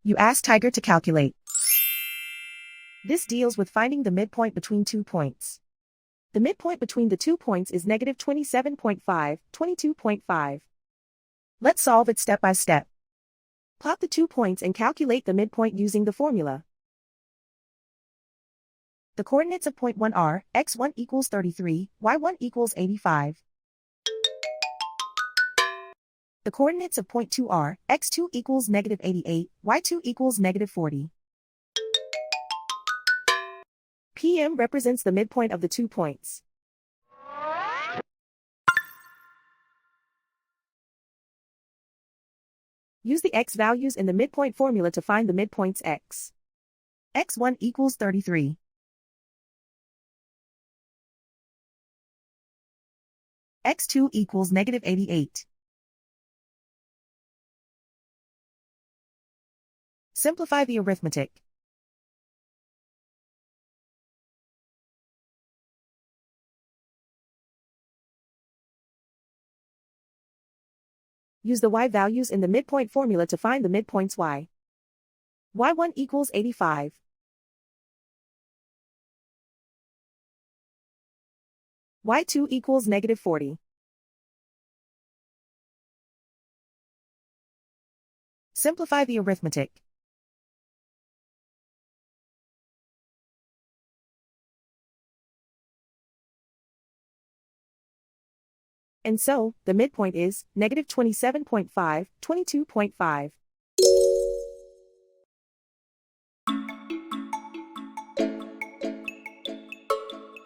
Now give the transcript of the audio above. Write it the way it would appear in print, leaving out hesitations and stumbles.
You ask Tiger to calculate. This deals with finding the midpoint between 2 points. The midpoint between the 2 points is negative 27.5, 22.5. Let's solve it step by step. Plot the 2 points and calculate the midpoint using the formula. The coordinates of point 1 are, x1 equals 33, y1 equals 85. The coordinates of point 2 are, x2 equals negative 88, y2 equals negative 40. PM represents the midpoint of the 2 points. Use the x values in the midpoint formula to find the midpoints x. x1 equals 33. x2 equals negative 88. Simplify the arithmetic. Use the y values in the midpoint formula to find the midpoints y. y1 equals 85. y2 equals negative 40. Simplify the arithmetic. And so, the midpoint is negative 27.5, 22.5.